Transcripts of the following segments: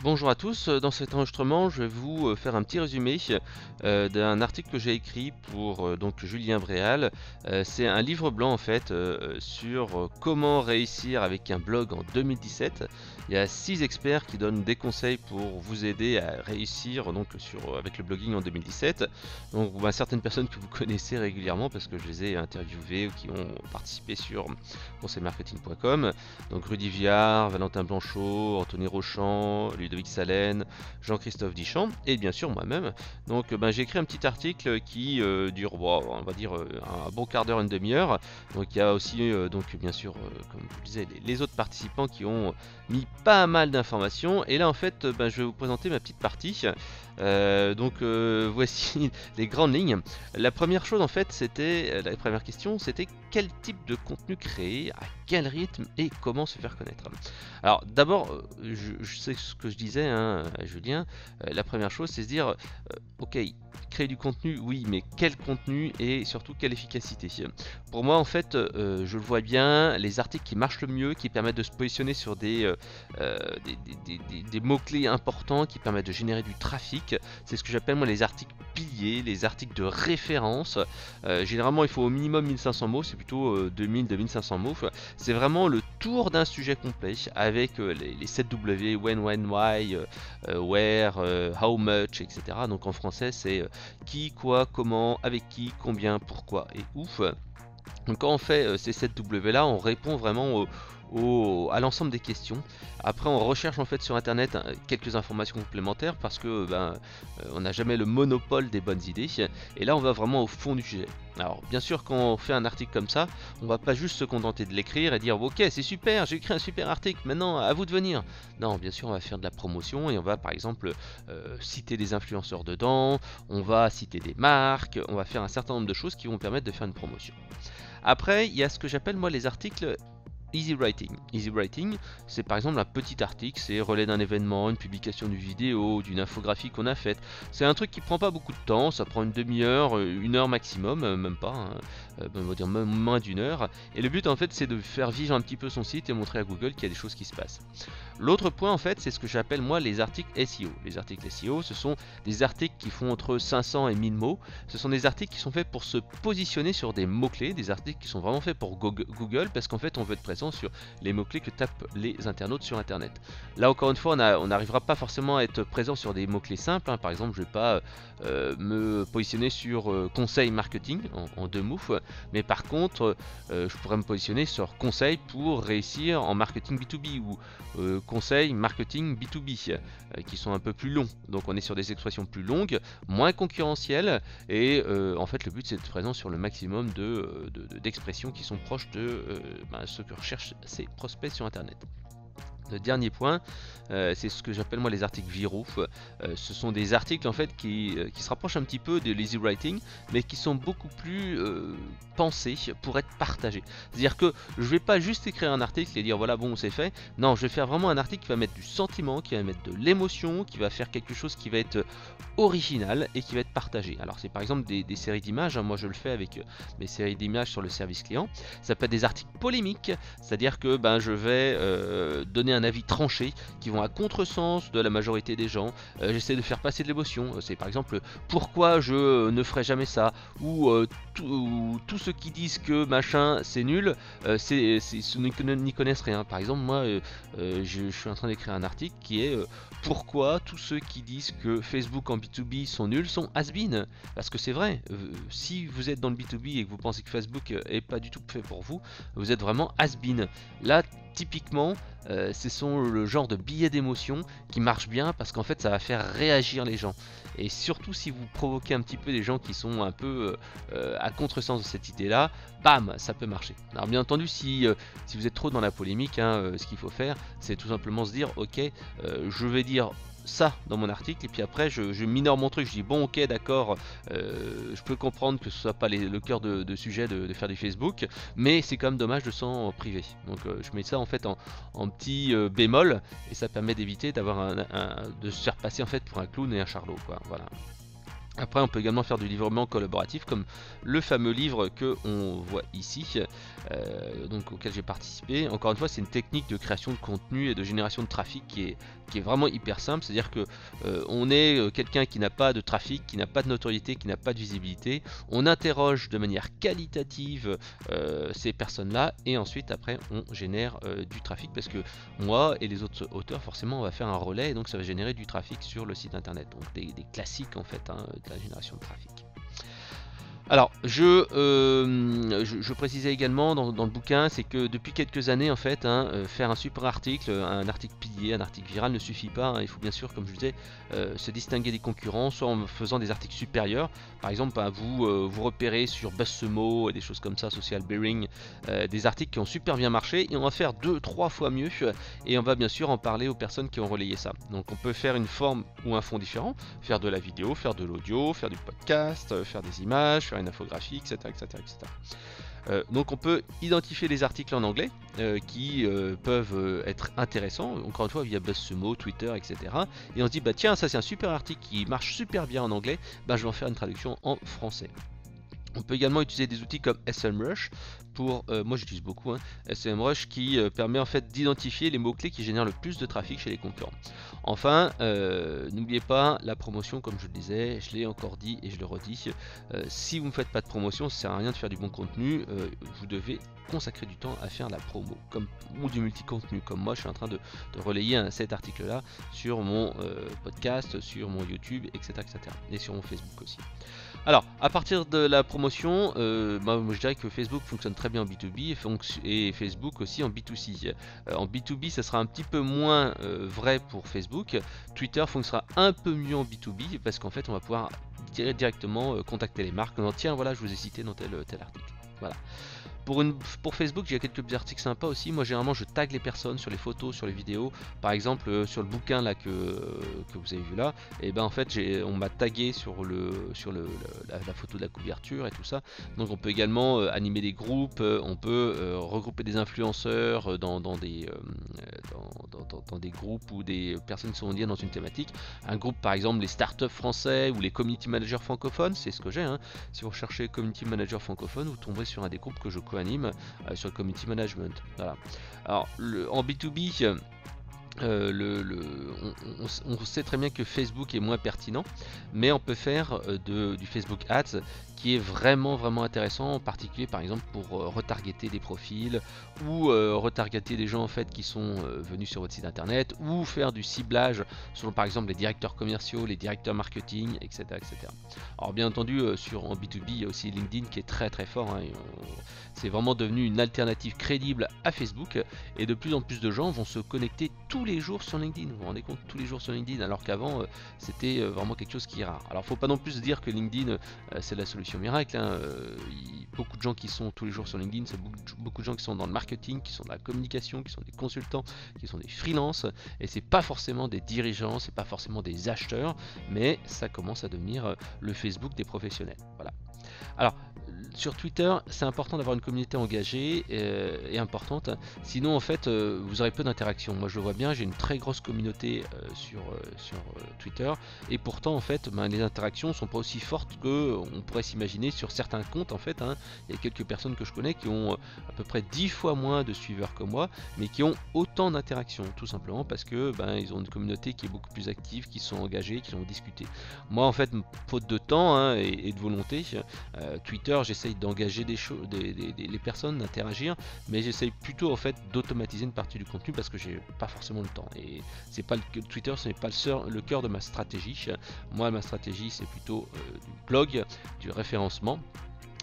Bonjour à tous, dans cet enregistrement je vais vous faire un petit résumé d'un article que j'ai écrit pour donc Julien Bréal. C'est un livre blanc en fait sur comment réussir avec un blog en 2017. Il y a 6 experts qui donnent des conseils pour vous aider à réussir donc avec le blogging en 2017. Donc certaines personnes que vous connaissez régulièrement parce que je les ai interviewées ou qui ont participé sur conseilmarketing.com. Donc Rudy Viard, Valentin Blanchot, Anthony Rochant, Ludovic Salen, Jean-Christophe Dichamp et bien sûr moi-même. Donc j'ai écrit un petit article qui dure on va dire un bon quart d'heure, une demi-heure. Donc il y a aussi donc bien sûr comme je vous disais les autres participants qui ont mis pas mal d'informations et là en fait je vais vous présenter ma petite partie. Voici les grandes lignes. La première chose en fait c'était la première question, c'était quel type de contenu créer, à quel rythme et comment se faire connaître. Alors d'abord je sais ce que je disais à Julien, la première chose c'est se dire ok, créer du contenu oui, mais quel contenu et surtout quelle efficacité. Pour moi en fait je le vois bien, les articles qui marchent le mieux, qui permettent de se positionner sur des mots-clés importants, qui permettent de générer du trafic, c'est ce que j'appelle moi les articles piliers, les articles de référence. Généralement il faut au minimum 1500 mots, c'est plutôt 2000-2500 mots. C'est vraiment le tour d'un sujet complet avec les 7 W, when, why, where, how much, etc. Donc en français c'est qui, quoi, comment, avec qui, combien, pourquoi et où. Donc quand on fait ces 7 W là, on répond vraiment à l'ensemble des questions. Après on recherche en fait sur internet quelques informations complémentaires parce que on n'a jamais le monopole des bonnes idées et là on va vraiment au fond du sujet. Alors bien sûr quand on fait un article comme ça, on va pas juste se contenter de l'écrire et dire ok c'est super, j'ai écrit un super article, maintenant à vous de venir. Non, bien sûr on va faire de la promotion et on va par exemple citer des influenceurs dedans, on va citer des marques, on va faire un certain nombre de choses qui vont permettre de faire une promotion. Après il y a ce que j'appelle moi les articles Easy Writing. Easy Writing, c'est par exemple un petit article, c'est relais d'un événement, une publication d'une vidéo, d'une infographie qu'on a faite. C'est un truc qui prend pas beaucoup de temps, ça prend une demi-heure, une heure maximum, même pas, on va dire même moins d'une heure. Et le but en fait c'est de faire vivre un petit peu son site et montrer à Google qu'il y a des choses qui se passent. L'autre point en fait c'est ce que j'appelle moi les articles SEO. Les articles SEO ce sont des articles qui font entre 500 et 1000 mots. Ce sont des articles qui sont faits pour se positionner sur des mots-clés, des articles qui sont vraiment faits pour Google parce qu'en fait on veut être présent sur les mots-clés que tapent les internautes sur internet. Là encore une fois on n'arrivera pas forcément à être présent sur des mots-clés simples, par exemple je ne vais pas me positionner sur conseil marketing en deux mots, mais par contre je pourrais me positionner sur conseil pour réussir en marketing B2B ou conseil marketing B2B qui sont un peu plus longs, donc on est sur des expressions plus longues, moins concurrentielles et en fait le but c'est d'être présent sur le maximum d'expressions qui sont proches de ce que recherchent ces prospects sur internet. Le dernier point, c'est ce que j'appelle moi les articles viraux. Ce sont des articles en fait qui se rapprochent un petit peu de l'easy writing, mais qui sont beaucoup plus pensés pour être partagés. C'est-à-dire que je vais pas juste écrire un article et dire voilà bon c'est fait. Non, je vais faire vraiment un article qui va mettre du sentiment, qui va mettre de l'émotion, qui va faire quelque chose qui va être original et qui va être partagé. Alors c'est par exemple des séries d'images, moi je le fais avec mes séries d'images sur le service client. Ça peut être des articles polémiques, c'est-à-dire que je vais donner un avis tranché qui vont à contresens de la majorité des gens. J'essaie de faire passer de l'émotion. C'est par exemple pourquoi je ne ferai jamais ça ou tous ceux qui disent que machin c'est nul, ceux n'y connaissent rien. Par exemple moi je suis en train d'écrire un article qui est pourquoi tous ceux qui disent que Facebook en B2B sont nuls sont has-been. Parce que c'est vrai, si vous êtes dans le B2B et que vous pensez que Facebook est pas du tout fait pour vous, vous êtes vraiment has-been. Là typiquement ce sont le genre de billets d'émotion qui marchent bien parce qu'en fait ça va faire réagir les gens et surtout si vous provoquez un petit peu des gens qui sont un peu à contresens de cette idée là, bam, ça peut marcher. Alors bien entendu si vous êtes trop dans la polémique, ce qu'il faut faire c'est tout simplement se dire ok je vais dire ça dans mon article et puis après je minore mon truc, je dis bon ok d'accord je peux comprendre que ce soit pas le cœur de sujet de faire du Facebook mais c'est quand même dommage de s'en priver, donc je mets ça en fait en petit bémol et ça permet d'éviter d'avoir de se faire passer en fait pour un clown et un charlot quoi, voilà. Après, on peut également faire du livrement collaboratif, comme le fameux livre que on voit ici, donc auquel j'ai participé. Encore une fois, c'est une technique de création de contenu et de génération de trafic qui est vraiment hyper simple. C'est-à-dire que on est quelqu'un qui n'a pas de trafic, qui n'a pas de notoriété, qui n'a pas de visibilité. On interroge de manière qualitative ces personnes-là, et ensuite après on génère du trafic, parce que moi et les autres auteurs, forcément, on va faire un relais, et donc ça va générer du trafic sur le site internet. Donc des classiques en fait, hein, de la génération de trafic. Alors, je précisais également dans le bouquin, c'est que depuis quelques années, en fait, hein, faire un super article, un article pilier, un article viral ne suffit pas, hein. Il faut bien sûr, comme je disais, se distinguer des concurrents, soit en faisant des articles supérieurs. Par exemple, bah, vous repérez sur BuzzSumo et des choses comme ça, Social Bearing, des articles qui ont super bien marché, et on va faire 2-3 fois mieux, et on va bien sûr en parler aux personnes qui ont relayé ça. Donc on peut faire une forme ou un fond différent, faire de la vidéo, faire de l'audio, faire du podcast, faire des images, faire une infographie, etc. Donc on peut identifier les articles en anglais qui peuvent être intéressants, encore une fois via BuzzSumo, Twitter, etc. Et on se dit, bah tiens, ça c'est un super article qui marche super bien en anglais, bah je vais en faire une traduction en français. On peut également utiliser des outils comme SEMrush pour, moi j'utilise beaucoup, hein, SEMrush, qui permet en fait d'identifier les mots-clés qui génèrent le plus de trafic chez les concurrents. Enfin, n'oubliez pas la promotion, comme je le disais, je l'ai encore dit et je le redis, si vous ne faites pas de promotion, ça ne sert à rien de faire du bon contenu, vous devez consacrer du temps à faire la promo, ou du multi-contenu, comme moi je suis en train de relayer cet article-là sur mon podcast, sur mon YouTube, etc., et sur mon Facebook aussi. Alors, à partir de la promotion, moi je dirais que Facebook fonctionne très bien en B2B et Facebook aussi en B2C. En B2B, ça sera un petit peu moins vrai pour Facebook. Twitter fonctionnera un peu mieux en B2B, parce qu'en fait, on va pouvoir directement contacter les marques. Non, tiens, voilà, je vous ai cité dans tel article. Voilà. Pour Facebook, j'ai quelques petits articles sympas aussi. Moi, généralement, je tag les personnes sur les photos, sur les vidéos. Par exemple, sur le bouquin là que vous avez vu là, et ben en fait, on m'a tagué sur la photo de la couverture et tout ça. Donc, on peut également animer des groupes. On peut regrouper des influenceurs dans des groupes ou des personnes qui sont liées dans une thématique. Un groupe, par exemple, les startups français ou les community managers francophones, c'est ce que j'ai, hein. Si vous recherchez community manager francophone, vous tomberez sur un des groupes que je co-anime sur le community management. Voilà. Alors, en B2B, on sait très bien que Facebook est moins pertinent, mais on peut faire du Facebook Ads qui est vraiment intéressant, en particulier par exemple pour retargeter des profils, ou retargeter des gens en fait qui sont venus sur votre site internet, ou faire du ciblage selon par exemple les directeurs commerciaux, les directeurs marketing, etc. Alors bien entendu, en B2B, il y a aussi LinkedIn qui est très fort, hein, c'est vraiment devenu une alternative crédible à Facebook, et de plus en plus de gens vont se connecter tous les jours sur LinkedIn. Vous vous rendez compte, tous les jours sur LinkedIn, alors qu'avant c'était vraiment quelque chose qui est rare. Alors faut pas non plus se dire que LinkedIn c'est la solution miracle, hein. Beaucoup de gens qui sont tous les jours sur LinkedIn, c'est beaucoup de gens qui sont dans le marketing, qui sont dans la communication, qui sont des consultants, qui sont des freelances, et c'est pas forcément des dirigeants, c'est pas forcément des acheteurs, mais ça commence à devenir le Facebook des professionnels. Voilà. Alors, sur Twitter, c'est important d'avoir une communauté engagée et importante, sinon en fait vous aurez peu d'interaction. Moi je le vois bien, j'ai une très grosse communauté sur Twitter, et pourtant en fait les interactions sont pas aussi fortes que on pourrait s'imaginer sur certains comptes. En fait, hein, il y a quelques personnes que je connais qui ont à peu près 10 fois moins de suiveurs que moi, mais qui ont autant d'interactions, tout simplement parce que ils ont une communauté qui est beaucoup plus active, qui sont engagés, qui ont discuté. Moi en fait, faute de temps, hein, et de volonté, Twitter, j'essaye d'engager les personnes, d'interagir, mais j'essaye plutôt en fait d'automatiser une partie du contenu parce que j'ai pas forcément le temps. Et c'est pas Twitter, ce n'est pas le cœur de ma stratégie. Moi, ma stratégie, c'est plutôt du blog, du référencement.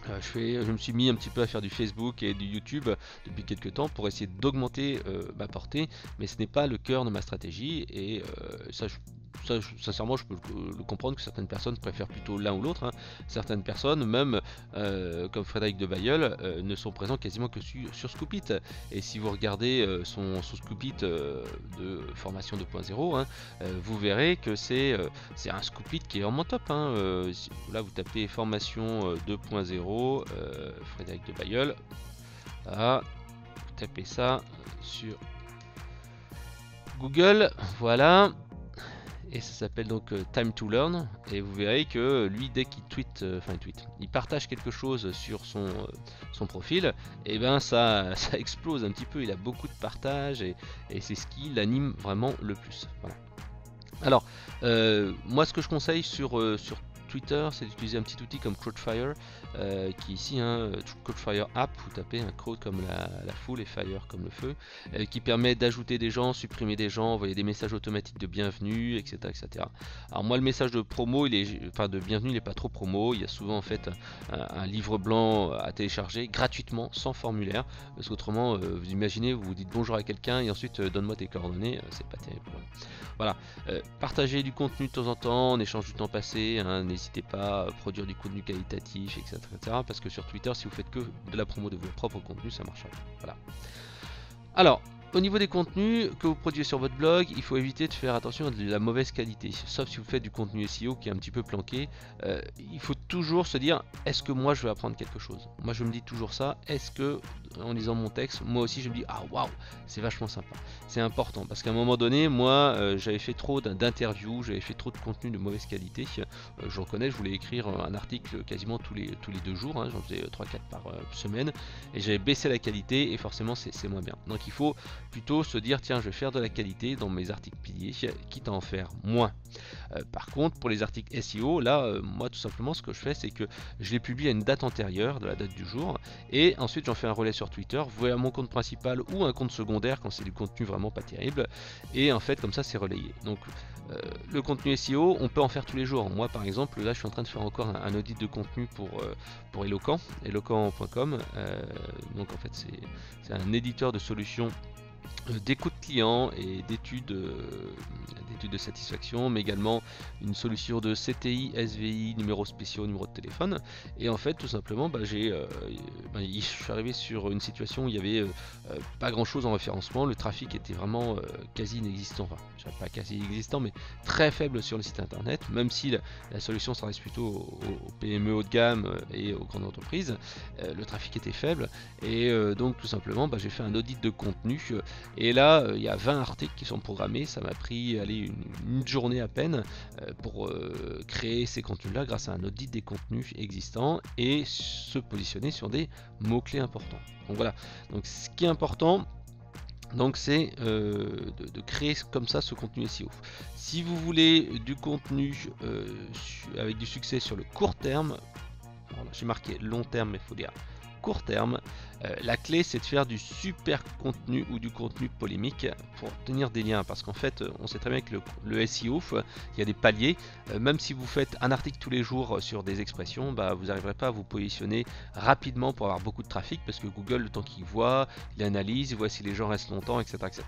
Je me suis mis un petit peu à faire du Facebook et du YouTube depuis quelques temps pour essayer d'augmenter ma portée, mais ce n'est pas le cœur de ma stratégie, et ça, sincèrement, je peux le comprendre que certaines personnes préfèrent plutôt l'un ou l'autre, hein. Certaines personnes, même comme Frédéric de Bailleul, ne sont présents quasiment que sur Scoopit. Et si vous regardez son Scoopit de formation 2.0, hein, vous verrez que c'est un Scoopit qui est vraiment top, hein. Là, vous tapez formation 2.0 Frédéric de Bailleul. Là, vous tapez ça sur Google, voilà. et ça s'appelle donc Time to Learn, et vous verrez que lui dès qu'il il partage quelque chose sur son profil, et ben ça explose un petit peu, il a beaucoup de partages et c'est ce qui l'anime vraiment le plus. Voilà. Alors, moi ce que je conseille sur Twitter, c'est d'utiliser un petit outil comme Crowdfire, qui est ici, Crowdfire App, vous tapez un crowd comme la foule et fire comme le feu, qui permet d'ajouter des gens, supprimer des gens, envoyer des messages automatiques de bienvenue, etc., etc. Alors moi le message de promo, de bienvenue, il n'est pas trop promo, il y a souvent en fait un livre blanc à télécharger gratuitement, sans formulaire, parce qu'autrement, vous imaginez, vous dites bonjour à quelqu'un et ensuite donne-moi tes coordonnées, c'est pas terrible. Voilà, partagez du contenu de temps en temps, en échange du temps passé, n'hésitez pas à produire du contenu qualitatif, etc., parce que sur Twitter, si vous faites que de la promo de vos propres contenus, ça marche pas. Voilà. Alors, au niveau des contenus que vous produisez sur votre blog, il faut éviter de faire attention à de la mauvaise qualité, sauf si vous faites du contenu SEO qui est un petit peu planqué. Il faut toujours se dire, est-ce que moi je vais apprendre quelque chose? Moi je me dis toujours ça, est-ce que en lisant mon texte, moi aussi je me dis, ah waouh, c'est vachement sympa. C'est important, parce qu'à un moment donné, moi j'avais fait trop d'interviews, j'avais fait trop de contenu de mauvaise qualité. Je reconnais, je voulais écrire un article quasiment tous les 2 jours, j'en faisais 3-4 par semaine, et j'avais baissé la qualité, et forcément c'est moins bien. Donc il faut plutôt se dire, tiens, je vais faire de la qualité dans mes articles piliers, quitte à en faire moins. Par contre, pour les articles SEO, là, moi tout simplement ce que je fais, c'est que je les publie à une date antérieure de la date du jour, et ensuite j'en fais un relais sur Twitter, via mon compte principal ou un compte secondaire quand c'est du contenu vraiment pas terrible, et en fait comme ça c'est relayé. Donc le contenu SEO, on peut en faire tous les jours. Moi par exemple, là je suis en train de faire encore un audit de contenu pour eloquent.com, donc en fait c'est un éditeur de solutions d'écoute client et d'études de satisfaction, mais également une solution de CTI, SVI, numéros spéciaux, numéro de téléphone. Et en fait, tout simplement, je suis arrivé sur une situation où il y avait pas grand chose en référencement, le trafic était vraiment quasi inexistant, enfin, je dirais pas quasi inexistant, mais très faible sur le site internet, même si la solution s'adresse plutôt aux PME haut de gamme et aux grandes entreprises, le trafic était faible, et donc tout simplement, j'ai fait un audit de contenu. Et là, il y a 20 articles qui sont programmés, ça m'a pris une journée à peine pour créer ces contenus-là grâce à un audit des contenus existants et se positionner sur des mots-clés importants. Donc voilà, donc ce qui est important, donc c'est de créer comme ça ce contenu SEO. Si vous voulez du contenu avec du succès sur le court terme, j'ai marqué long terme, mais il faut dire court terme, la clé c'est de faire du super contenu ou du contenu polémique pour obtenir des liens, parce qu'en fait on sait très bien que le SEO, il y a des paliers, même si vous faites un article tous les jours sur des expressions, vous n'arriverez pas à vous positionner rapidement pour avoir beaucoup de trafic, parce que Google, le temps qu'il voit, il analyse, il voit si les gens restent longtemps, etc., etc.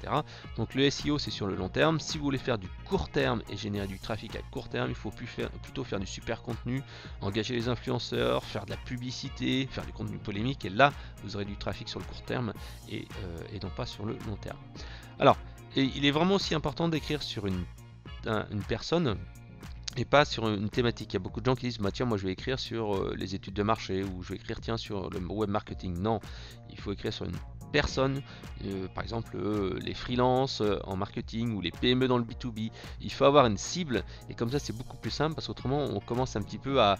Donc le SEO c'est sur le long terme. Si vous voulez faire du court terme et générer du trafic à court terme, il faut plutôt faire du super contenu, engager les influenceurs, faire de la publicité, faire du contenu polémique, et là vous aurez du trafic sur le court terme et non pas sur le long terme. Alors, il est vraiment aussi important d'écrire sur une personne et pas sur une thématique. Il y a beaucoup de gens qui disent tiens, moi je vais écrire sur les études de marché, ou je vais écrire tiens sur le web marketing. Non, il faut écrire sur une personne, par exemple les freelances en marketing ou les PME dans le B2B. Il faut avoir une cible, et comme ça c'est beaucoup plus simple, parce qu'autrement on commence un petit peu à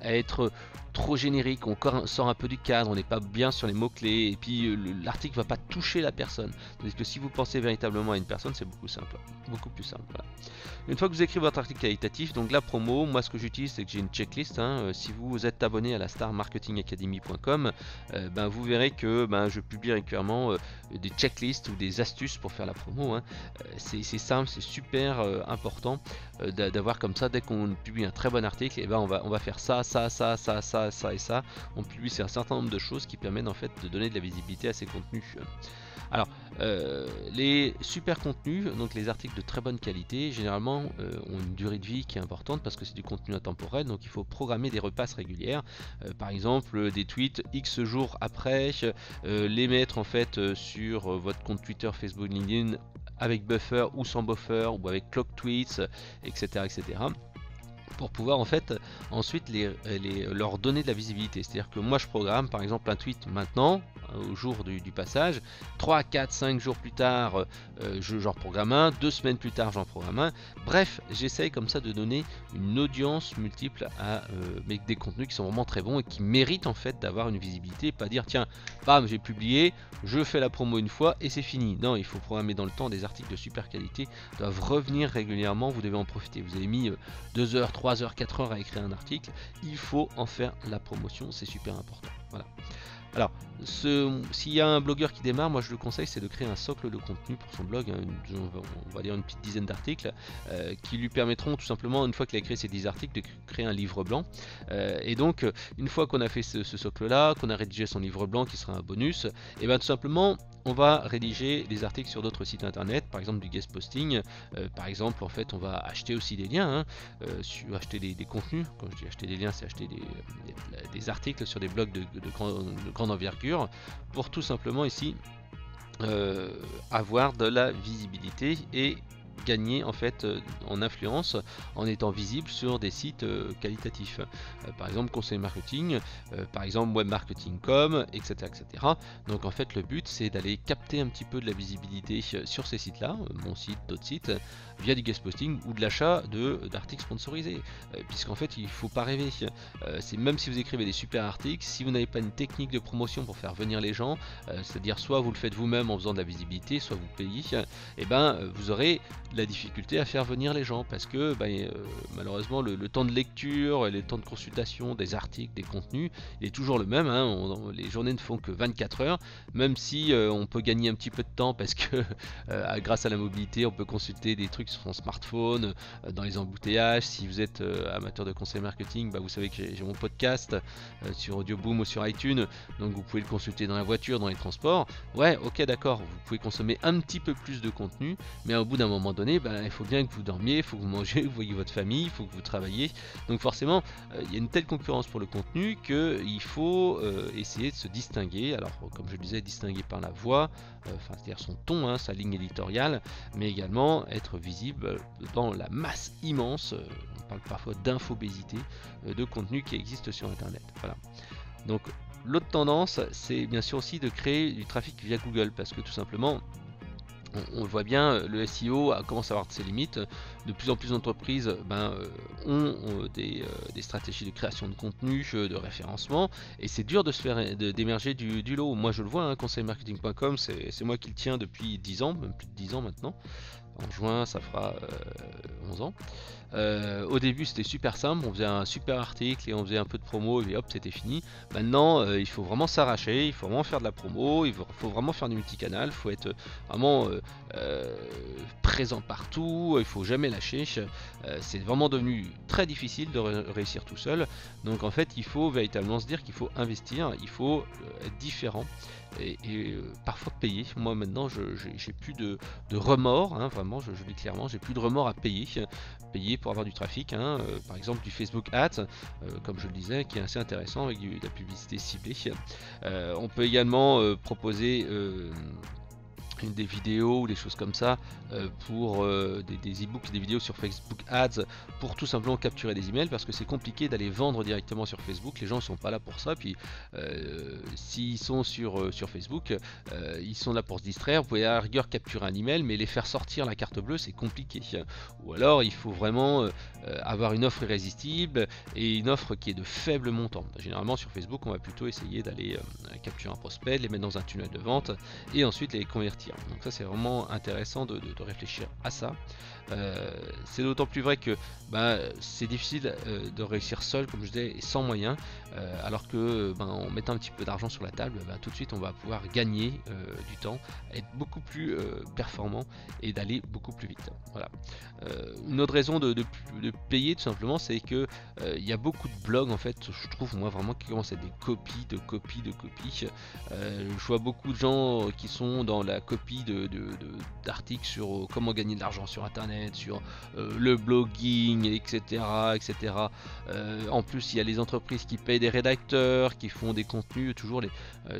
être trop générique, on sort un peu du cadre, on n'est pas bien sur les mots-clés, et puis l'article va pas toucher la personne. Tandis que si vous pensez véritablement à une personne, c'est beaucoup simple, beaucoup plus simple. Voilà. Une fois que vous écrivez votre article qualitatif, donc la promo, moi ce que j'utilise c'est que j'ai une checklist. Si vous êtes abonné à la starmarketingacademy.com, vous verrez que je publie régulièrement des checklists ou des astuces pour faire la promo. C'est simple, c'est super important d'avoir comme ça, dès qu'on publie un très bon article, et on va faire ça et ça. On publie un certain nombre de choses qui permettent en fait de donner de la visibilité à ces contenus. Alors, les super contenus, donc les articles de très bonne qualité, généralement ont une durée de vie qui est importante, parce que c'est du contenu intemporel, donc il faut programmer des repasses régulières. Par exemple, des tweets X jours après, les mettre en fait sur votre compte Twitter, Facebook, LinkedIn avec buffer ou sans buffer, ou avec clock tweets, etc., pour pouvoir en fait ensuite leur donner de la visibilité. C'est-à-dire que moi je programme par exemple un tweet maintenant, au jour du passage. 3, 4, 5 jours plus tard, j'en programme un. 2 semaines plus tard, j'en programme un. Bref, j'essaye comme ça de donner une audience multiple à des contenus qui sont vraiment très bons et qui méritent en fait d'avoir une visibilité. Pas dire tiens, bam, j'ai publié, je fais la promo une fois et c'est fini. Non, il faut programmer dans le temps. Des articles de super qualité doivent revenir régulièrement, vous devez en profiter. Vous avez mis 2 heures, 3 heures, 4 heures à écrire un article, il faut en faire la promotion, c'est super important. Voilà. Alors, s'il y a un blogueur qui démarre, moi je le conseille, c'est de créer un socle de contenu pour son blog, hein, on va dire une petite dizaine d'articles, qui lui permettront tout simplement, une fois qu'il a créé ces 10 articles, de créer un livre blanc. Et donc, une fois qu'on a fait ce socle-là, qu'on a rédigé son livre blanc qui sera un bonus, et bien tout simplement, on va rédiger des articles sur d'autres sites internet, par exemple du guest posting, par exemple en fait on va acheter aussi des liens, acheter des contenus. Quand je dis acheter des liens, c'est acheter des articles sur des blogs de grande envergure, pour tout simplement ici avoir de la visibilité et gagner en fait en influence en étant visible sur des sites qualitatifs, par exemple conseil marketing, par exemple webmarketing.com, etc., etc. Donc en fait le but c'est d'aller capter un petit peu de la visibilité sur ces sites là, mon site, d'autres sites, via du guest posting ou de l'achat d'articles sponsorisés, puisqu'en fait il faut pas rêver, c'est même si vous écrivez des super articles, si vous n'avez pas une technique de promotion pour faire venir les gens, c'est-à-dire soit vous le faites vous-même en faisant de la visibilité, soit vous payez, et ben vous aurez la difficulté à faire venir les gens, parce que malheureusement le temps de lecture et le temps de consultation des articles, des contenus, il est toujours le même, les journées ne font que 24 heures, même si on peut gagner un petit peu de temps parce que grâce à la mobilité on peut consulter des trucs sur son smartphone, dans les embouteillages. Si vous êtes amateur de conseil marketing, vous savez que j'ai mon podcast sur Audioboom ou sur iTunes, donc vous pouvez le consulter dans la voiture, dans les transports. Ouais, ok, d'accord, vous pouvez consommer un petit peu plus de contenu, mais au bout d'un moment donné, il faut bien que vous dormiez, il faut que vous mangez, vous voyez votre famille, il faut que vous travaillez. Donc forcément, il y a une telle concurrence pour le contenu qu'il faut essayer de se distinguer. Alors, comme je le disais, distinguer par la voix, c'est-à-dire son ton, sa ligne éditoriale, mais également être visible dans la masse immense, on parle parfois d'infobésité, de contenu qui existe sur Internet. Voilà. Donc, l'autre tendance, c'est bien sûr aussi de créer du trafic via Google, parce que tout simplement, on le voit bien, le SEO commence à avoir ses limites. De plus en plus d'entreprises ont des stratégies de création de contenu, de référencement, et c'est dur de se faire d'émerger du lot. Moi je le vois, conseilmarketing.com, c'est moi qui le tiens depuis 10 ans, même plus de 10 ans maintenant. En juin ça fera 11 ans. Au début c'était super simple, on faisait un super article et on faisait un peu de promo et hop c'était fini. Maintenant il faut vraiment s'arracher, il faut vraiment faire de la promo, il faut vraiment faire du multicanal, il faut être vraiment présent partout, il faut jamais lâcher. C'est vraiment devenu très difficile de réussir tout seul, donc en fait il faut véritablement se dire qu'il faut investir, il faut être différent et parfois payer. Moi maintenant j'ai plus de remords, vraiment je le dis clairement, j'ai plus de remords à payer pour avoir du trafic, par exemple du Facebook Ads, comme je le disais, qui est assez intéressant avec de la publicité ciblée. On peut également proposer des vidéos ou des choses comme ça pour des e-books et des vidéos sur Facebook Ads pour tout simplement capturer des emails, parce que c'est compliqué d'aller vendre directement sur Facebook, les gens ne sont pas là pour ça, puis s'ils sont sur Facebook, ils sont là pour se distraire. Vous pouvez à la rigueur capturer un email, mais les faire sortir la carte bleue c'est compliqué, ou alors il faut vraiment avoir une offre irrésistible et une offre qui est de faible montant. Généralement sur Facebook on va plutôt essayer d'aller capturer un prospect, les mettre dans un tunnel de vente et ensuite les convertir. Donc ça c'est vraiment intéressant de réfléchir à ça. C'est d'autant plus vrai que c'est difficile de réussir seul, comme je disais, et sans moyens, alors que en mettant un petit peu d'argent sur la table, tout de suite on va pouvoir gagner du temps, être beaucoup plus performant et d'aller beaucoup plus vite. Voilà. Une autre raison de payer tout simplement, c'est que il y a beaucoup de blogs en fait, je trouve moi vraiment, qui commencent à être des copies de copies de copies. Je vois beaucoup de gens qui sont dans la copies d'articles sur comment gagner de l'argent sur internet, sur le blogging, etc. etc. En plus il y a les entreprises qui payent des rédacteurs, qui font des contenus, toujours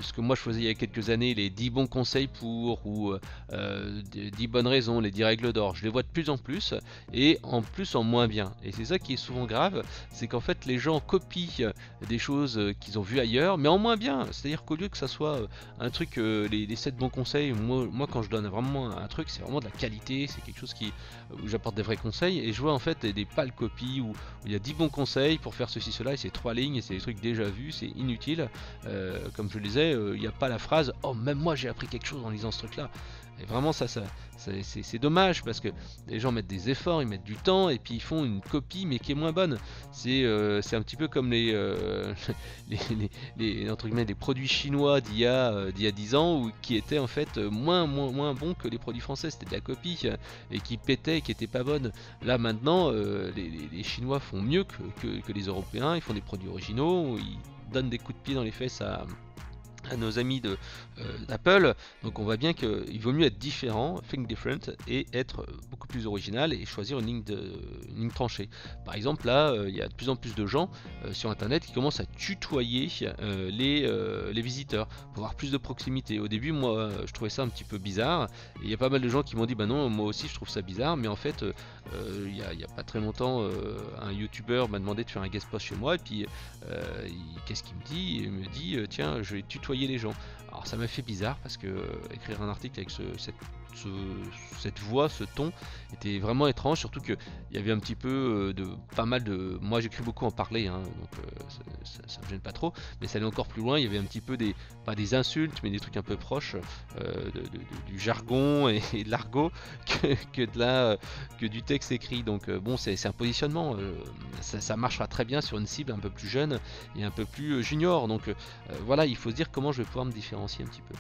ce que moi je faisais il y a quelques années, les 10 bons conseils pour, ou 10 bonnes raisons, les 10 règles d'or. Je les vois de plus en plus, et en plus en moins bien. Et c'est ça qui est souvent grave, c'est qu'en fait les gens copient des choses qu'ils ont vues ailleurs, mais en moins bien. C'est-à-dire qu'au lieu que ça soit un truc, les 7 bons conseils, moi quand je donne vraiment un truc, c'est vraiment de la qualité, c'est quelque chose où j'apporte des vrais conseils, et je vois en fait des pâles copies où il y a 10 bons conseils pour faire ceci, cela, et c'est 3 lignes, et c'est des trucs déjà vus, c'est inutile. Comme je le disais, il n'y a pas la phrase « Oh, même moi j'ai appris quelque chose en lisant ce truc-là ». Et vraiment c'est dommage, parce que les gens mettent des efforts, ils mettent du temps, et puis ils font une copie mais qui est moins bonne. C'est un petit peu comme les entre guillemets, les produits chinois d'il y a 10 ans, qui étaient en fait moins bons que les produits français. C'était de la copie et qui pétaient, qui étaient pas bonnes. Là maintenant les Chinois font mieux que les Européens, ils font des produits originaux, ils donnent des coups de pied dans les fesses à nos amis d'Apple. Donc on voit bien qu'il vaut mieux être différent, think different, et être beaucoup plus original et choisir une ligne tranchée. Par exemple là, il y a de plus en plus de gens sur internet qui commencent à tutoyer les visiteurs pour avoir plus de proximité. Au début moi je trouvais ça un petit peu bizarre, et il y a pas mal de gens qui m'ont dit bah non, moi aussi je trouve ça bizarre, mais en fait il y a pas très longtemps un youtubeur m'a demandé de faire un guest post chez moi, et puis qu'est-ce qu'il me dit? Il me dit tiens, je vais tutoyer les gens. Alors ça m'a fait bizarre, parce que écrire un article avec cette voix, ce ton, était vraiment étrange, surtout qu'il y avait un petit peu pas mal de... Moi j'écris beaucoup en parler, hein, donc ça me gêne pas trop, mais ça allait encore plus loin. Il y avait un petit peu pas des insultes, mais des trucs un peu proches du jargon et de l'argot que du texte écrit. Donc bon, c'est un positionnement, ça marchera très bien sur une cible un peu plus jeune et un peu plus junior. Donc voilà, il faut se dire comment je vais pouvoir me différencier un petit peu.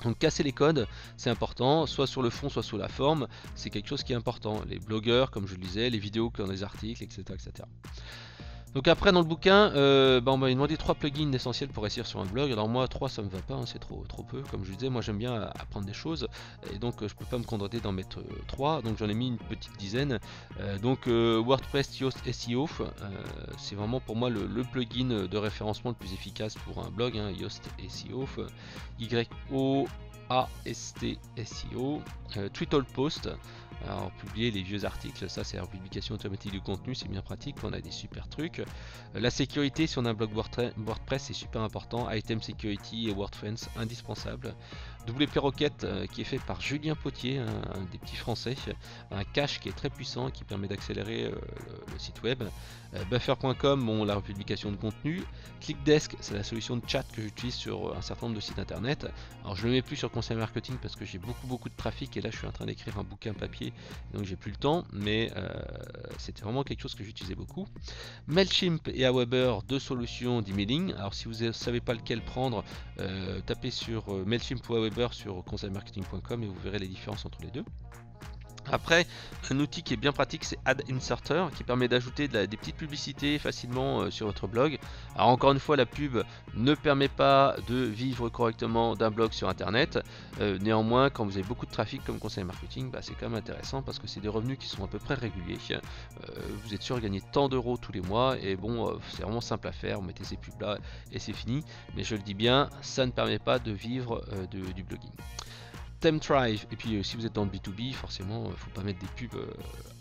Donc casser les codes, c'est important, soit sur le fond, soit sur la forme, c'est quelque chose qui est important. Les blogueurs, comme je le disais, les vidéos dans les articles, etc. etc. Donc après dans le bouquin, on m'a demandé 3 plugins essentiels pour réussir sur un blog. Alors moi 3 ça me va pas, hein, c'est trop peu. Comme je disais, moi j'aime bien apprendre des choses, et donc je peux pas me contenter d'en mettre 3, donc j'en ai mis une petite dizaine. WordPress Yoast SEO, c'est vraiment pour moi le plugin de référencement le plus efficace pour un blog, hein, Yoast SEO, YOAST SEO, Tweetallpost. Alors publier les vieux articles, ça c'est la publication automatique du contenu, c'est bien pratique, on a des super trucs. La sécurité, si on a un blog WordPress, c'est super important. Item Security et WordFence, indispensable. WP Rocket qui est fait par Julien Potier, un des petits français, un cache qui est très puissant, qui permet d'accélérer le site web. Buffer.com, bon, la republication de contenu. ClickDesk, c'est la solution de chat que j'utilise sur un certain nombre de sites internet. Alors je ne le mets plus sur Conseil Marketing parce que j'ai beaucoup de trafic, et là je suis en train d'écrire un bouquin papier, donc j'ai plus le temps, mais c'était vraiment quelque chose que j'utilisais beaucoup. Mailchimp et Aweber, deux solutions d'emailing. Alors si vous ne savez pas lequel prendre, tapez sur Mailchimp ou Aweber sur conseilmarketing.com et vous verrez les différences entre les deux. Après, un outil qui est bien pratique, c'est Ad Inserter, qui permet d'ajouter des petites publicités facilement sur votre blog. Alors encore une fois, la pub ne permet pas de vivre correctement d'un blog sur internet. Néanmoins, quand vous avez beaucoup de trafic comme conseil marketing, c'est quand même intéressant, parce que c'est des revenus qui sont à peu près réguliers. Vous êtes sûr de gagner tant d'euros tous les mois, et bon, c'est vraiment simple à faire, vous mettez ces pubs là et c'est fini. Mais je le dis bien, ça ne permet pas de vivre du blogging. Thrive, et puis si vous êtes dans le B2B, forcément, faut pas mettre des pubs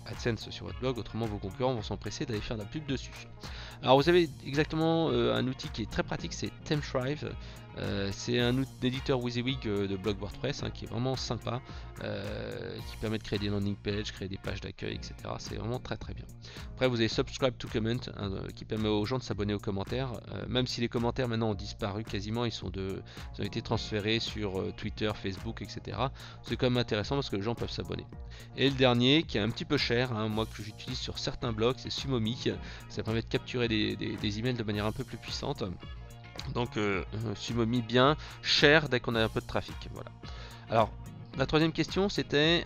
AdSense sur votre blog, autrement vos concurrents vont s'empresser d'aller faire de la pub dessus. Alors vous avez exactement un outil qui est très pratique, c'est Thrive. C'est un éditeur WYSIWYG de blog WordPress, qui est vraiment sympa, qui permet de créer des landing pages, créer des pages d'accueil, etc. C'est vraiment très bien. Après vous avez Subscribe to Comment, qui permet aux gens de s'abonner aux commentaires, même si les commentaires maintenant ont disparu quasiment, ils ont été transférés sur Twitter, Facebook, etc. C'est quand même intéressant parce que les gens peuvent s'abonner. Et le dernier, qui est un petit peu cher, moi que j'utilise sur certains blogs, c'est Sumomi. Ça permet de capturer des emails de manière un peu plus puissante. Donc Sumomi bien cher dès qu'on a un peu de trafic. Voilà. Alors la troisième question c'était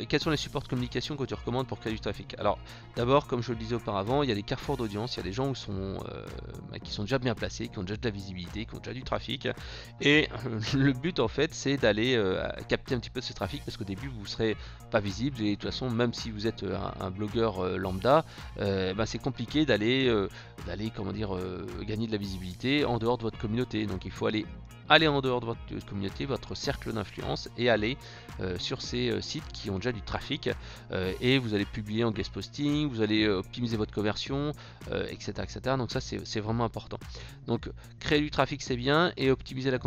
quels sont les supports de communication que tu recommandes pour créer du trafic. Alors d'abord, comme je le disais auparavant, il y a des carrefours d'audience, il y a des gens qui sont déjà bien placés, qui ont déjà de la visibilité, qui ont déjà du trafic, et le but en fait c'est d'aller capter un petit peu de ce trafic, parce qu'au début vous ne serez pas visible, et de toute façon même si vous êtes un blogueur lambda, c'est compliqué d'aller comment dire, gagner de la visibilité en dehors de votre communauté. Donc il faut aller en dehors de votre communauté, votre cercle d'influence, et aller sur ces sites qui ont déjà du trafic, et vous allez publier en guest posting, vous allez optimiser votre conversion, etc., etc. Donc ça c'est vraiment important. Donc créer du trafic c'est bien, et optimiser la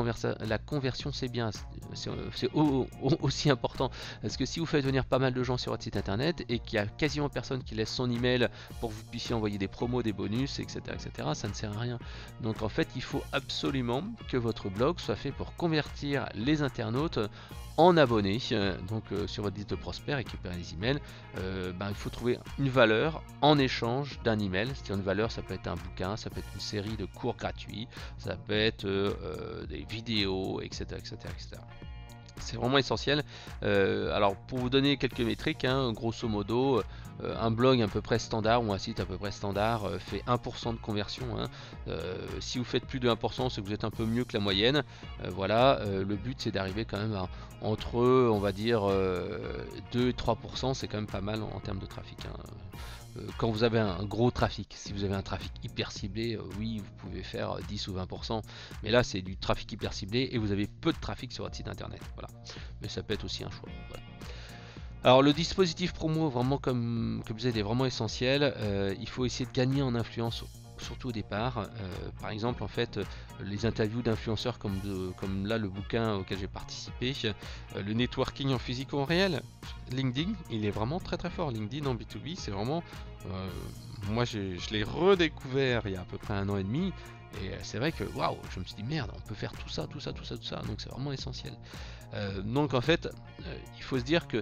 conversion c'est bien. C'est aussi important, parce que si vous faites venir pas mal de gens sur votre site internet et qu'il y a quasiment personne qui laisse son email pour que vous puissiez envoyer des promos, des bonus, etc., etc., ça ne sert à rien. Donc en fait il faut absolument que votre blog soit fait pour convertir les internautes en abonnés, donc sur votre liste de prospects, récupérer les emails. Il faut trouver une valeur en échange d'un email. C'est-à-dire une valeur, ça peut être un bouquin, ça peut être une série de cours gratuits, ça peut être des vidéos, etc., etc., etc. C'est vraiment essentiel. Alors pour vous donner quelques métriques, grosso modo, un blog à peu près standard ou un site à peu près standard fait 1% de conversion. Si vous faites plus de 1%, c'est que vous êtes un peu mieux que la moyenne. Voilà, le but c'est d'arriver quand même à entre, on va dire, 2 et 3%, c'est quand même pas mal en termes de trafic. Quand vous avez un gros trafic, si vous avez un trafic hyper ciblé, oui vous pouvez faire 10 ou 20%, mais là c'est du trafic hyper ciblé et vous avez peu de trafic sur votre site internet, voilà. Mais ça peut être aussi un choix, voilà. Alors le dispositif promo, vraiment comme je disais, il est vraiment essentiel. Il faut essayer de gagner en influence, surtout au départ. Par exemple, en fait, les interviews d'influenceurs comme là le bouquin auquel j'ai participé, le networking en physique ou en réel, LinkedIn, il est vraiment très très fort. LinkedIn en B2B, c'est vraiment, moi je l'ai redécouvert il y a à peu près 1 an et demi. Et c'est vrai que waouh, je me suis dit merde, on peut faire tout ça, tout ça, tout ça, tout ça. Donc c'est vraiment essentiel. Donc en fait, il faut se dire que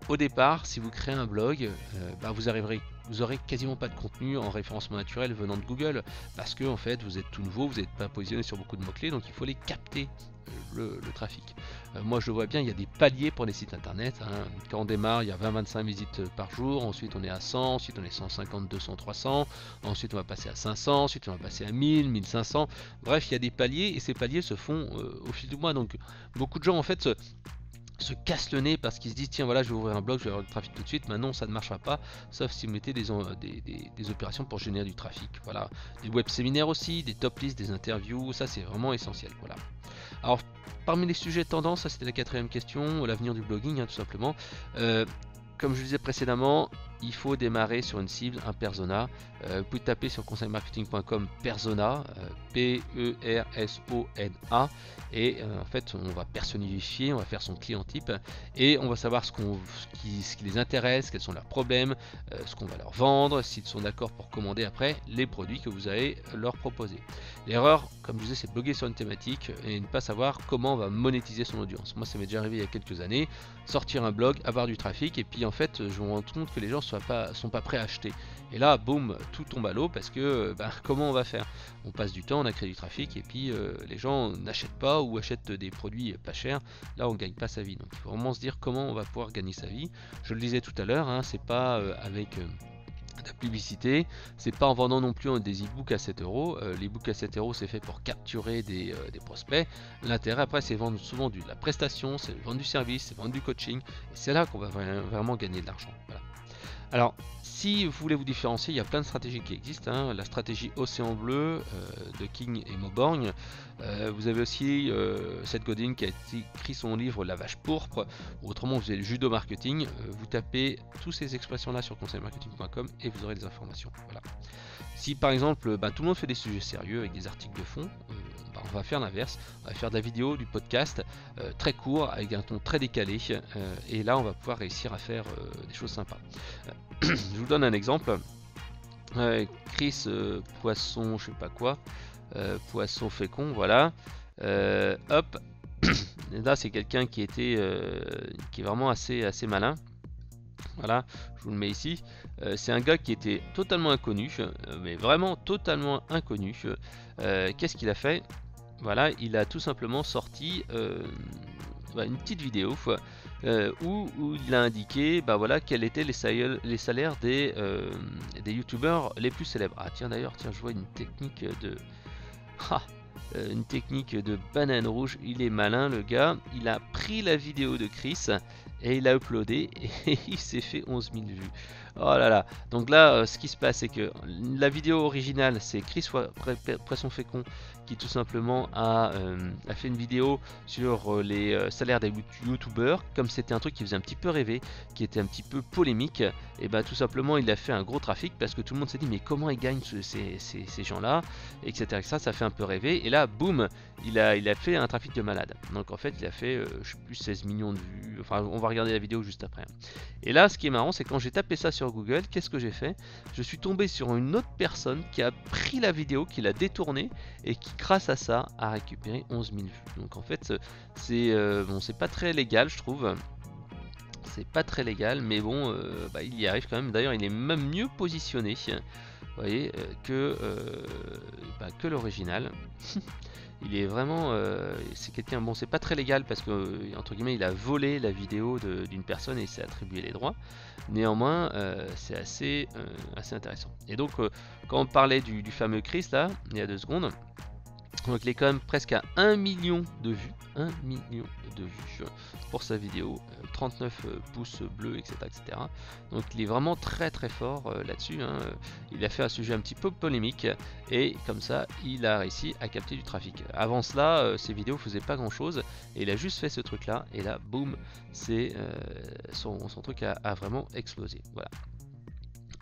au départ, si vous créez un blog, vous aurez quasiment pas de contenu en référencement naturel venant de Google, parce que en fait vous êtes tout nouveau, vous n'êtes pas positionné sur beaucoup de mots-clés, donc il faut les capter, le trafic. Moi je vois bien, il y a des paliers pour les sites internet. Quand on démarre, il y a 20-25 visites par jour, ensuite on est à 100, ensuite on est 150, 200, 300, ensuite on va passer à 500, ensuite on va passer à 1000, 1500. Bref, il y a des paliers, et ces paliers se font au fil du mois. Donc beaucoup de gens en fait se cassent le nez parce qu'ils se disent tiens voilà, je vais ouvrir un blog, je vais avoir du trafic tout de suite. Maintenant ça ne marchera pas, sauf si vous mettez des opérations pour générer du trafic. Voilà, des web séminaires aussi, des top lists, des interviews, ça c'est vraiment essentiel. Voilà. Alors parmi les sujets de tendance, ça c'était la 4e question, l'avenir du blogging, tout simplement. Comme je disais précédemment, il faut démarrer sur une cible, un persona. Vous pouvez taper sur conseilmarketing.com persona, P-E-R-S-O-N-A, et en fait on va personnifier, on va faire son client type, et on va savoir ce qui les intéresse, quels sont leurs problèmes, ce qu'on va leur vendre, s'ils sont d'accord pour commander après les produits que vous allez leur proposer. L'erreur, comme je disais, c'est de bloguer sur une thématique et ne pas savoir comment on va monétiser son audience. Moi ça m'est déjà arrivé il y a quelques années, sortir un blog, avoir du trafic, et puis en fait je me rends compte que les gens sont pas prêts à acheter. Et là, boum, tout tombe à l'eau, parce que comment on va faire? On passe du temps, on a créé du trafic, et puis les gens n'achètent pas ou achètent des produits pas chers. Là, on gagne pas sa vie. Donc il faut vraiment se dire comment on va pouvoir gagner sa vie. Je le disais tout à l'heure, c'est pas avec de la publicité, c'est pas en vendant non plus des e-books à 7 euros. Les e-books à 7 euros, c'est fait pour capturer des prospects. L'intérêt après, c'est vendre souvent de la prestation, c'est vendre du service, c'est vendre du coaching, et c'est là qu'on va vraiment gagner de l'argent. Voilà. Alors, si vous voulez vous différencier, il y a plein de stratégies qui existent. La stratégie Océan Bleu de King et Mauborgne. Vous avez aussi Seth Godin qui a écrit son livre La Vache Pourpre. Autrement, vous avez le judo marketing. Vous tapez toutes ces expressions-là sur conseilmarketing.com et vous aurez des informations. Voilà. Si par exemple, tout le monde fait des sujets sérieux avec des articles de fond, on va faire l'inverse. On va faire de la vidéo, du podcast très court, avec un ton très décalé, et là on va pouvoir réussir à faire des choses sympas. Je vous donne un exemple. Chris Poisson, je sais pas quoi, Poisson fécond, voilà. Hop, là c'est quelqu'un qui est vraiment assez malin. Voilà, je vous le mets ici. C'est un gars qui était totalement inconnu, mais vraiment totalement inconnu. Qu'est-ce qu'il a fait? Voilà, il a tout simplement sorti une petite vidéo où il a indiqué voilà, quels étaient les salaires des youtubeurs les plus célèbres. Ah tiens d'ailleurs, tiens, je vois une technique de... une technique de banane rouge. Il est malin le gars, il a pris la vidéo de Chris et il a uploadé et il s'est fait 11 000 vues. Oh là là. Donc là ce qui se passe, c'est que la vidéo originale, c'est Chris Poisson Fécond qui tout simplement a fait une vidéo sur les salaires des youtubeurs. Comme c'était un truc qui faisait un petit peu rêver, qui était un petit peu polémique, et bah tout simplement il a fait un gros trafic parce que tout le monde s'est dit mais comment ils gagnent ces gens là, etc. Ça fait un peu rêver, et là boum, il a fait un trafic de malade. Donc en fait il a fait je sais plus 16 millions de vues, enfin on va regarder la vidéo juste après. Et là ce qui est marrant, c'est quand j'ai tapé ça sur Google, qu'est-ce que j'ai fait? Je suis tombé sur une autre personne qui a pris la vidéo, qui l'a détournée et qui grâce à ça a récupéré 11 000 vues. Donc en fait c'est bon, c'est pas très légal je trouve. C'est pas très légal, mais bon, il y arrive quand même. D'ailleurs, il est même mieux positionné, vous voyez, que l'original. Il est vraiment, c'est quelqu'un, bon, c'est pas très légal parce que entre guillemets, il a volé la vidéo d'une personne et il s'est attribué les droits. Néanmoins, c'est assez intéressant. Et donc, quand on parlait du fameux Chris là, il y a 2 secondes. Donc il est quand même presque à 1 million de vues, 1 million de vues pour sa vidéo, 39 pouces bleus, etc., etc. Donc il est vraiment très très fort là-dessus. Il a fait un sujet un petit peu polémique et comme ça il a réussi à capter du trafic. Avant cela, ses vidéos faisaient pas grand chose et il a juste fait ce truc là et là boum, c'est son truc a vraiment explosé. Voilà.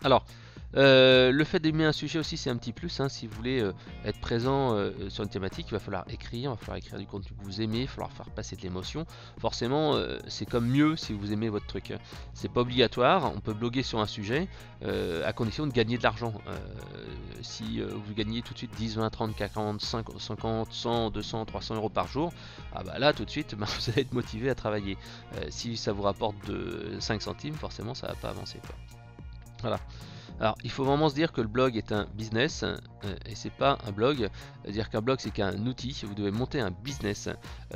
Alors, le fait d'aimer un sujet aussi, c'est un petit plus. Si vous voulez être présent sur une thématique, il va falloir écrire du contenu que vous aimez, il va falloir faire passer de l'émotion. Forcément, c'est comme mieux si vous aimez votre truc. C'est pas obligatoire, on peut bloguer sur un sujet à condition de gagner de l'argent. Si vous gagnez tout de suite 10, 20, 30, 40, 50, 100, 200, 300 euros par jour, là tout de suite vous allez être motivé à travailler. Si ça vous rapporte de 5 centimes, forcément ça va pas avancer, quoi. Voilà. Alors il faut vraiment se dire que le blog est un business et c'est pas un blog. Dire qu'un blog c'est qu'un outil, vous devez monter un business.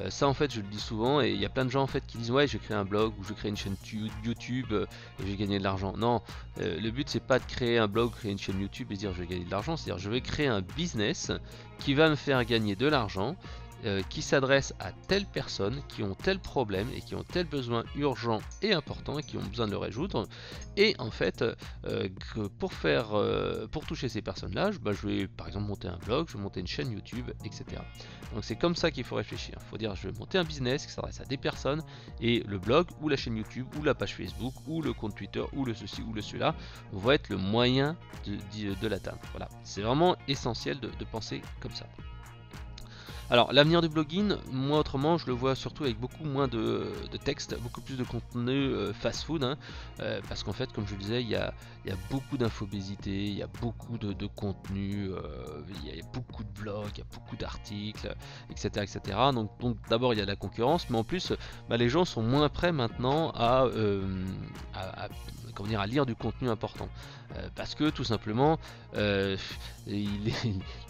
Ça en fait je le dis souvent et il y a plein de gens en fait qui disent ouais je vais créer un blog ou je vais créer une chaîne YouTube et je vais gagner de l'argent. Non, le but c'est pas de créer un blog, créer une chaîne YouTube et dire je vais gagner de l'argent, c'est à dire je vais créer un business qui va me faire gagner de l'argent, qui s'adresse à telles personnes qui ont tel problème et qui ont tel besoin urgent et important et qui ont besoin de le résoudre. Et en fait, pour toucher ces personnes-là, je vais par exemple monter un blog, je vais monter une chaîne YouTube, etc. Donc c'est comme ça qu'il faut réfléchir. Il faut dire je vais monter un business qui s'adresse à des personnes et le blog ou la chaîne YouTube ou la page Facebook ou le compte Twitter ou le ceci ou le cela va être le moyen de l'atteindre. Voilà, c'est vraiment essentiel de penser comme ça. Alors l'avenir du blogging, moi autrement je le vois surtout avec beaucoup moins de texte, beaucoup plus de contenu fast food, parce qu'en fait comme je le disais il y a beaucoup d'infobésité, il y a beaucoup de contenu, il y a beaucoup de blogs, il y a beaucoup d'articles, etc. Donc d'abord il y a la concurrence, mais en plus les gens sont moins prêts maintenant à lire du contenu important, parce que tout simplement les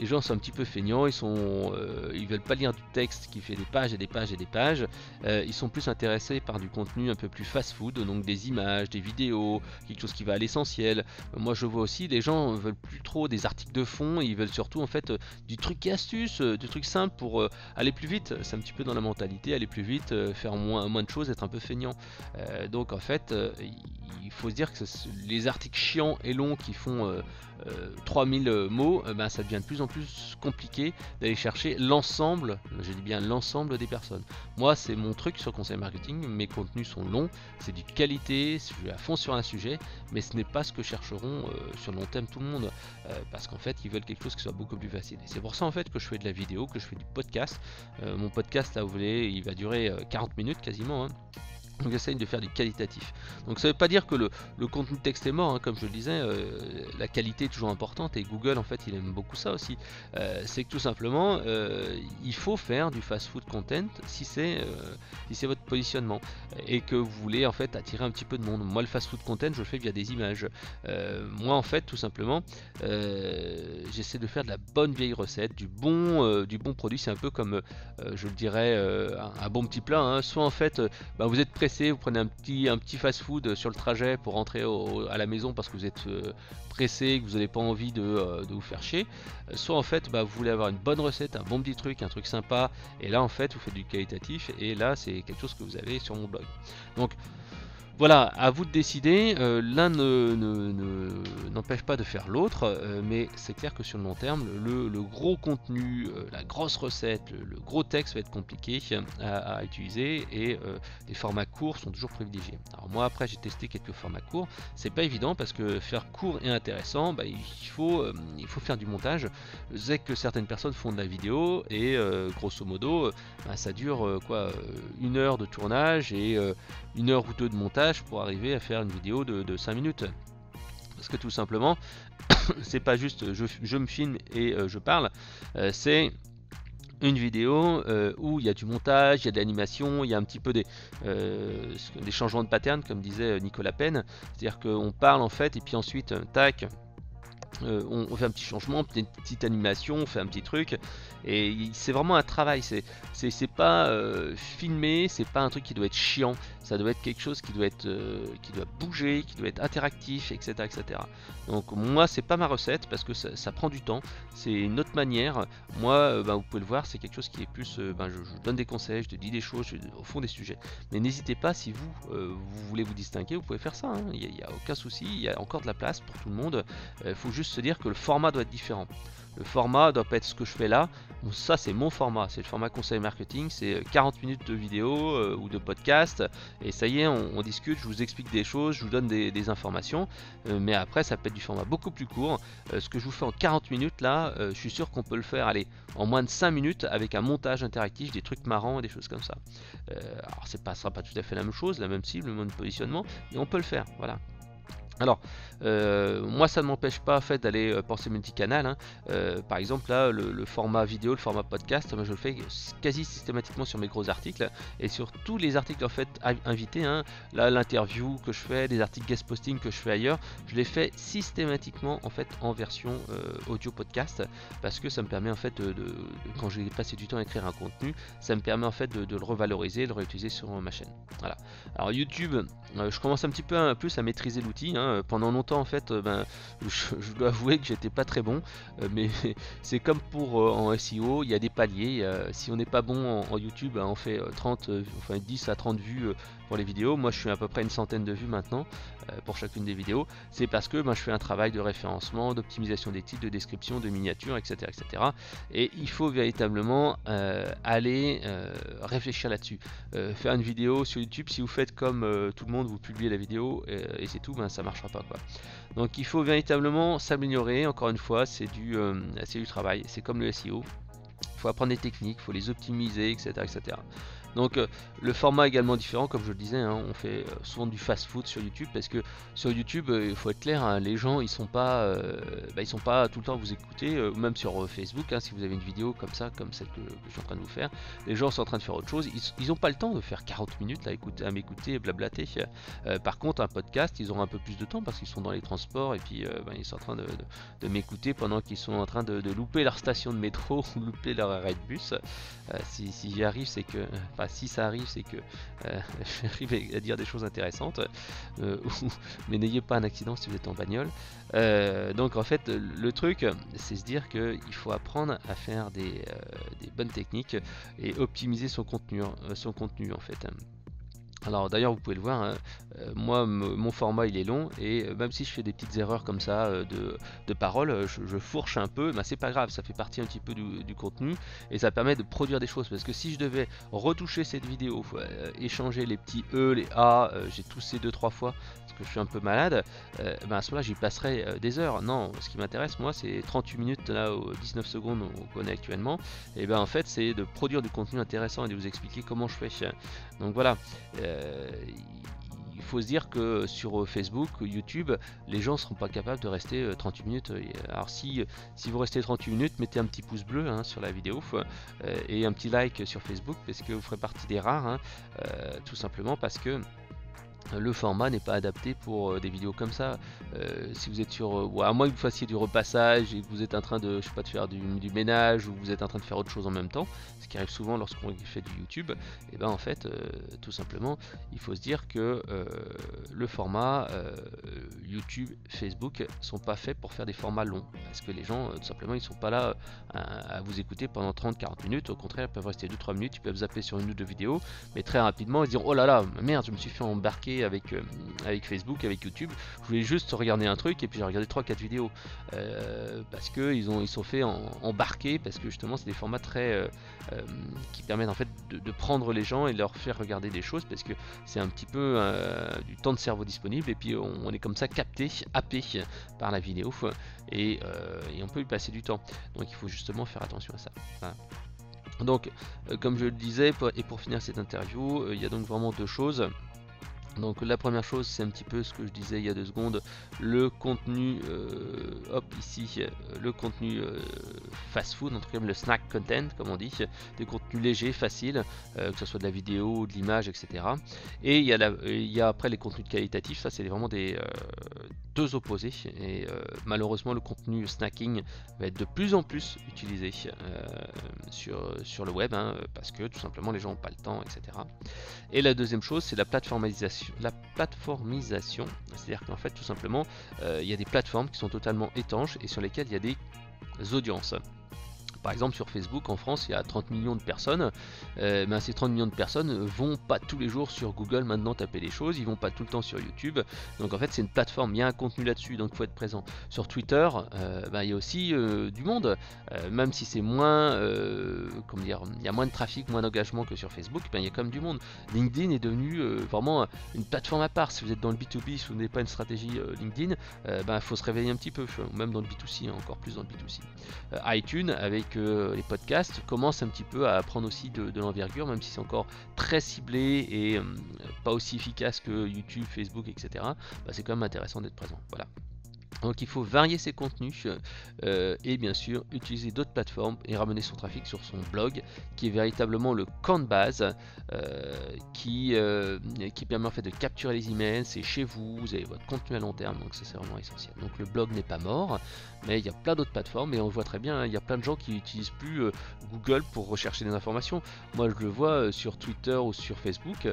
gens sont un petit peu feignants, ils veulent pas lire du texte qui fait des pages et des pages et des pages, ils sont plus intéressés par du contenu un peu plus fast food, donc des images, des vidéos, quelque chose qui va à l'essentiel. Moi je vois aussi les gens veulent plus trop des articles de fond, ils veulent surtout en fait du truc et astuce, du truc simple pour aller plus vite. C'est un petit peu dans la mentalité, aller plus vite, faire moins de choses, être un peu feignant. Donc en fait il faut se dire que les articles chiants et longs qui font 3000 mots, ça devient de plus en plus compliqué d'aller chercher l'ensemble, je dis bien l'ensemble des personnes. Moi c'est mon truc sur Conseil Marketing, mes contenus sont longs, c'est du qualité, je vais à fond sur un sujet, mais ce n'est pas ce que chercheront sur le long terme tout le monde, parce qu'en fait ils veulent quelque chose qui soit beaucoup plus facile. Et c'est pour ça en fait que je fais de la vidéo, que je fais du podcast. Mon podcast là vous voulez, il va durer 40 minutes quasiment, Donc j'essaye de faire du qualitatif. Donc ça veut pas dire que le contenu de texte est mort, hein, comme je le disais, la qualité est toujours importante et Google en fait il aime beaucoup ça aussi. C'est que tout simplement il faut faire du fast food content si c'est votre positionnement et que vous voulez en fait attirer un petit peu de monde. Moi le fast food content je le fais via des images. Moi en fait tout simplement j'essaie de faire de la bonne vieille recette, du bon produit. C'est un peu comme je le dirais un bon petit plat, hein. Soit en fait vous êtes pressé, vous prenez un petit fast food sur le trajet pour rentrer à la maison parce que vous êtes pressé, que vous n'avez pas envie de vous faire chier. Soit en fait vous voulez avoir une bonne recette, un bon petit truc, un truc sympa, et là en fait vous faites du qualitatif, et là c'est quelque chose que vous avez sur mon blog. Donc voilà, à vous de décider, l'un n'empêche pas de faire l'autre, mais c'est clair que sur le long terme, le gros contenu, la grosse recette, le gros texte va être compliqué à utiliser, et les formats courts sont toujours privilégiés. Alors moi après j'ai testé quelques formats courts, c'est pas évident parce que faire court et intéressant, il faut faire du montage. Je sais que certaines personnes font de la vidéo et grosso modo ça dure une heure de tournage et une heure ou deux de montage pour arriver à faire une vidéo de 5 minutes. Parce que tout simplement, c'est pas juste je me filme et je parle, c'est une vidéo où il y a du montage, il y a de l'animation, il y a un petit peu des changements de pattern, comme disait Nicolas Penn. C'est-à-dire qu'on parle en fait, et puis ensuite, tac, on fait un petit changement, une petite animation, on fait un petit truc, et c'est vraiment un travail. C'est pas filmé, c'est pas un truc qui doit être chiant, ça doit être quelque chose qui doit bouger, qui doit être interactif, etc. Donc moi c'est pas ma recette parce que ça prend du temps, c'est une autre manière. Moi vous pouvez le voir, c'est quelque chose qui est plus je donne des conseils, je te dis des choses, au fond des sujets, mais n'hésitez pas, si vous voulez vous distinguer, vous pouvez faire ça, hein. Il n'y a aucun souci, il y a encore de la place pour tout le monde. Il faut juste se dire que le format doit être différent. Le format doit pas être ce que je fais là. Bon, ça c'est mon format, c'est le format conseil marketing, c'est 40 minutes de vidéo ou de podcast, et ça y est, on discute, je vous explique des choses, je vous donne des informations, mais après ça peut être du format beaucoup plus court. Ce que je vous fais en 40 minutes là, je suis sûr qu'on peut le faire en moins de 5 minutes avec un montage interactif, des trucs marrants et des choses comme ça. Alors ça sera pas tout à fait la même chose, la même cible, le même positionnement, mais on peut le faire, voilà. Alors, moi ça ne m'empêche pas en fait d'aller penser multicanal, hein. Par exemple là, le format vidéo, le format podcast, moi je le fais quasi systématiquement sur mes gros articles et sur tous les articles en fait invités, hein. Là l'interview que je fais, des articles guest posting que je fais ailleurs, je les fais systématiquement en fait en version audio podcast, parce que ça me permet en fait quand j'ai passé du temps à écrire un contenu, ça me permet en fait de le revaloriser, de le réutiliser sur ma chaîne. Voilà. Alors YouTube, je commence un petit peu plus à maîtriser l'outil, hein. Pendant longtemps en fait je dois avouer que j'étais pas très bon, mais c'est comme pour en SEO, il y a des paliers. Si on n'est pas bon en YouTube, on fait 10 à 30 vues pour les vidéos. Moi je suis à peu près une centaine de vues maintenant pour chacune des vidéos. C'est parce que je fais un travail de référencement, d'optimisation des titres, de description, de miniatures, etc. Et il faut véritablement aller réfléchir là-dessus. Faire une vidéo sur YouTube, si vous faites comme tout le monde, vous publiez la vidéo et c'est tout, ça marchera pas, quoi. Donc il faut véritablement s'améliorer. Encore une fois, c'est du travail, c'est comme le SEO, il faut apprendre des techniques, il faut les optimiser, etc. Donc le format est également différent, comme je le disais, hein. On fait souvent du fast food sur YouTube, parce que sur YouTube, il faut être clair, hein, les gens ils sont pas tout le temps à vous écouter, ou même sur Facebook, hein, si vous avez une vidéo comme celle que je suis en train de vous faire, les gens sont en train de faire autre chose, ils n'ont pas le temps de faire 40 minutes à m'écouter et blablater. Par contre un podcast, ils auront un peu plus de temps parce qu'ils sont dans les transports, et puis ils sont en train de m'écouter pendant qu'ils sont en train de louper leur station de métro ou louper leur arrêt de bus. Si j'y arrive, c'est que si ça arrive, c'est que j'arrive à dire des choses intéressantes, mais n'ayez pas un accident si vous êtes en bagnole. Donc en fait le truc c'est se dire qu'il faut apprendre à faire des bonnes techniques et optimiser son contenu en fait. Alors d'ailleurs vous pouvez le voir, hein, moi mon format il est long, et même si je fais des petites erreurs comme ça de parole, je fourche un peu, c'est pas grave, ça fait partie un petit peu du contenu, et ça permet de produire des choses. Parce que si je devais retoucher cette vidéo, échanger les petits E, les A, j'ai toussé 2-3 fois parce que je suis un peu malade, à ce moment-là j'y passerai des heures. Non, ce qui m'intéresse moi c'est 38 minutes là, aux 19 secondes on connaît actuellement, et en fait c'est de produire du contenu intéressant et de vous expliquer comment je fais. Donc voilà. il faut se dire que sur Facebook, YouTube, les gens ne seront pas capables de rester 38 minutes. Alors si vous restez 38 minutes, mettez un petit pouce bleu hein, sur la vidéo et un petit like sur Facebook parce que vous ferez partie des rares, hein, tout simplement parce que le format n'est pas adapté pour des vidéos comme ça. Si vous êtes sur, à moins que vous fassiez du repassage et que vous êtes en train de, je sais pas, de faire du ménage ou vous êtes en train de faire autre chose en même temps, ce qui arrive souvent lorsqu'on fait du YouTube, et ben en fait, tout simplement, il faut se dire que le format YouTube, Facebook sont pas faits pour faire des formats longs, parce que les gens, tout simplement, ils sont pas là à vous écouter pendant 30-40 minutes. Au contraire, ils peuvent rester 2-3 minutes, ils peuvent zapper sur une ou deux vidéos, mais très rapidement ils se disent oh là là, merde, je me suis fait embarquer avec Facebook, avec YouTube, je voulais juste regarder un truc et puis j'ai regardé 3-4 vidéos parce que ils sont fait embarquer, parce que justement c'est des formats très qui permettent en fait de prendre les gens et de leur faire regarder des choses, parce que c'est un petit peu du temps de cerveau disponible, et puis on est comme ça capté, happé par la vidéo et on peut y passer du temps, donc il faut justement faire attention à ça. Voilà. Donc comme je le disais, et pour finir cette interview, il y a donc vraiment deux choses. Donc la première chose, c'est un petit peu ce que je disais il y a 2 secondes, le contenu, hop ici, le contenu fast food, en tout cas le snack content comme on dit, des contenus légers, faciles, que ce soit de la vidéo ou de l'image, etc. Et il y a après les contenus qualitatifs, ça c'est vraiment des deux opposés, et malheureusement le contenu snacking va être de plus en plus utilisé sur le web, hein, parce que tout simplement les gens n'ont pas le temps, etc. Et la deuxième chose, c'est la plateformisation, c'est-à-dire qu'en fait tout simplement il y a des plateformes qui sont totalement étanches et sur lesquelles il y a des audiences. Par exemple sur Facebook en France il y a 30 millions de personnes, ben ces 30 millions de personnes vont pas tous les jours sur Google maintenant taper des choses, ils vont pas tout le temps sur YouTube, donc en fait c'est une plateforme, il y a un contenu là-dessus, donc il faut être présent. Sur Twitter, ben, il y a aussi du monde, même si c'est moins, comment dire, il y a moins de trafic, moins d'engagement que sur Facebook, ben, il y a quand même du monde. LinkedIn est devenu vraiment une plateforme à part. Si vous êtes dans le B2B, si vous n'avez pas une stratégie LinkedIn, ben, il faut se réveiller un petit peu, même dans le B2C, hein, encore plus dans le B2C. iTunes avec les podcasts commencent un petit peu à prendre aussi de l'envergure, même si c'est encore très ciblé et pas aussi efficace que YouTube, Facebook, etc. Bah, c'est quand même intéressant d'être présent. Voilà. Donc il faut varier ses contenus et bien sûr utiliser d'autres plateformes et ramener son trafic sur son blog, qui est véritablement le camp de base qui permet en fait de capturer les emails. C'est chez vous, vous avez votre contenu à long terme, donc ça c'est vraiment essentiel. Donc le blog n'est pas mort, mais il y a plein d'autres plateformes et on le voit très bien, hein, il y a plein de gens qui n'utilisent plus Google pour rechercher des informations. Moi je le vois sur Twitter ou sur Facebook,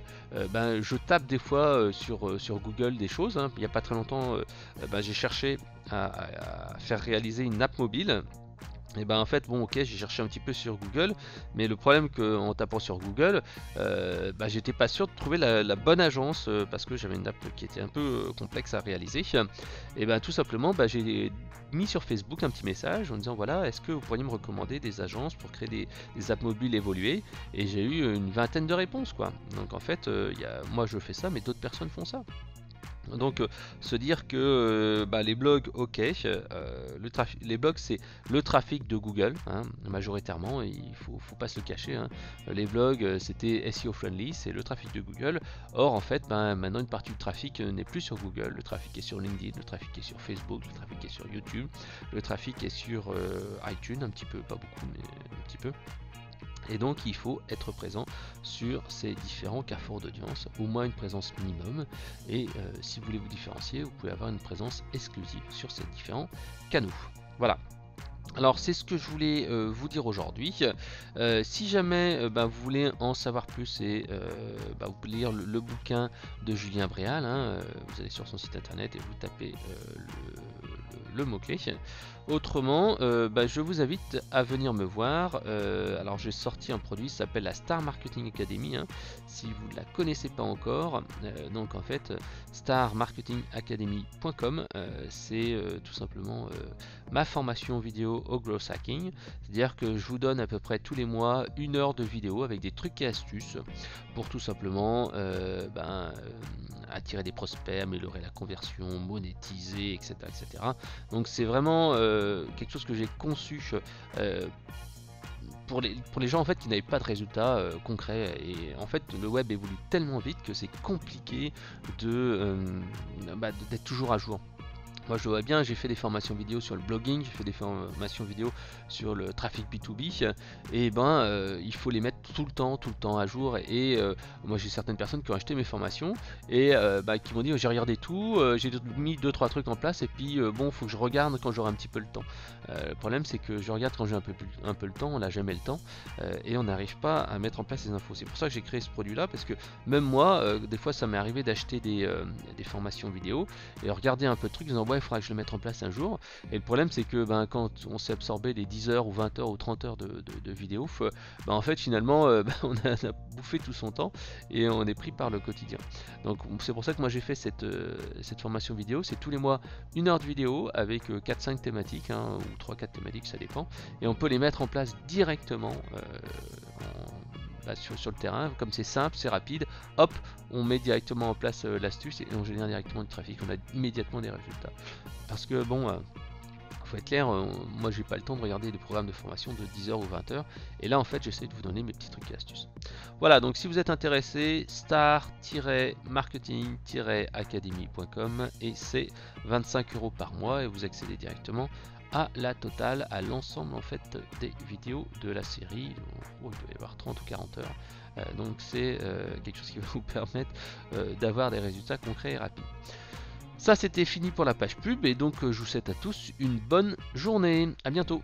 ben, je tape des fois sur Google des choses, hein. Il n'y a pas très longtemps ben, j'ai cherché à faire réaliser une app mobile. Et ben en fait bon ok, j'ai cherché un petit peu sur Google, mais le problème qu'en tapant sur Google bah, j'étais pas sûr de trouver la bonne agence parce que j'avais une app qui était un peu complexe à réaliser. Et ben tout simplement bah, j'ai mis sur Facebook un petit message en disant voilà, est-ce que vous pourriez me recommander des agences pour créer des apps mobiles évoluées, et j'ai eu une vingtaine de réponses quoi. Donc en fait moi je fais ça, mais d'autres personnes font ça. Donc se dire que bah, les blogs, ok, les blogs c'est le trafic de Google, hein, majoritairement, il faut pas se le cacher, hein. Les blogs c'était SEO friendly, c'est le trafic de Google. Or en fait ben, maintenant une partie du trafic n'est plus sur Google, le trafic est sur LinkedIn, le trafic est sur Facebook, le trafic est sur YouTube, le trafic est sur iTunes, un petit peu, pas beaucoup mais un petit peu. Et donc il faut être présent sur ces différents carrefours d'audience, au moins une présence minimum, et si vous voulez vous différencier, vous pouvez avoir une présence exclusive sur ces différents canaux. Voilà. Alors c'est ce que je voulais vous dire aujourd'hui. Si jamais vous voulez en savoir plus, et vous pouvez lire le bouquin de Julien Bréal, hein, vous allez sur son site internet et vous tapez le mot-clé. Autrement, je vous invite à venir me voir. Alors j'ai sorti un produit qui s'appelle la Star Marketing Academy, hein, si vous ne la connaissez pas encore. Donc en fait starmarketingacademy.com, c'est tout simplement ma formation vidéo au growth hacking, c'est-à-dire que je vous donne à peu près tous les mois 1 heure de vidéo avec des trucs et astuces pour tout simplement attirer des prospects, améliorer la conversion, monétiser, etc. etc. Donc c'est vraiment quelque chose que j'ai conçu pour les gens en fait qui n'avaient pas de résultats concrets. Et en fait le web évolue tellement vite que c'est compliqué d'être toujours à jour. Moi je le vois bien, j'ai fait des formations vidéo sur le blogging, j'ai fait des formations vidéo sur le trafic B2B, et il faut les mettre tout le temps à jour. Et moi j'ai certaines personnes qui ont acheté mes formations et qui m'ont dit j'ai regardé tout, j'ai mis 2-3 trucs en place et puis bon faut que je regarde quand j'aurai un petit peu le temps. Le problème c'est que je regarde quand j'ai un peu le temps, on n'a jamais le temps et on n'arrive pas à mettre en place les infos. C'est pour ça que j'ai créé ce produit là, parce que même moi des fois ça m'est arrivé d'acheter des formations vidéo et regarder un peu de trucs en disant ouais il faudra que je le mette en place un jour. Et le problème c'est que quand on s'est absorbé les 10 heures ou 20 heures ou 30 heures de vidéo, en fait finalement on a bouffé tout son temps et on est pris par le quotidien. Donc c'est pour ça que moi j'ai fait cette formation vidéo. C'est tous les mois 1 heure de vidéo avec 4-5 thématiques ou 3-4 thématiques, ça dépend, et on peut les mettre en place directement sur le terrain. Comme c'est simple, c'est rapide, hop, on met directement en place l'astuce et on génère directement du trafic, on a immédiatement des résultats. Parce que faut être clair, moi j'ai pas le temps de regarder des programmes de formation de 10 heures ou 20 heures, et là en fait j'essaie de vous donner mes petits trucs et astuces. Voilà, donc si vous êtes intéressé, star-marketing-academy.com, et c'est 25 € par mois et vous accédez directement à la totale, à l'ensemble en fait des vidéos de la série. Il doit y avoir 30 ou 40 heures, donc c'est quelque chose qui va vous permettre d'avoir des résultats concrets et rapides. Ça c'était fini pour la page pub, et donc je vous souhaite à tous une bonne journée, à bientôt.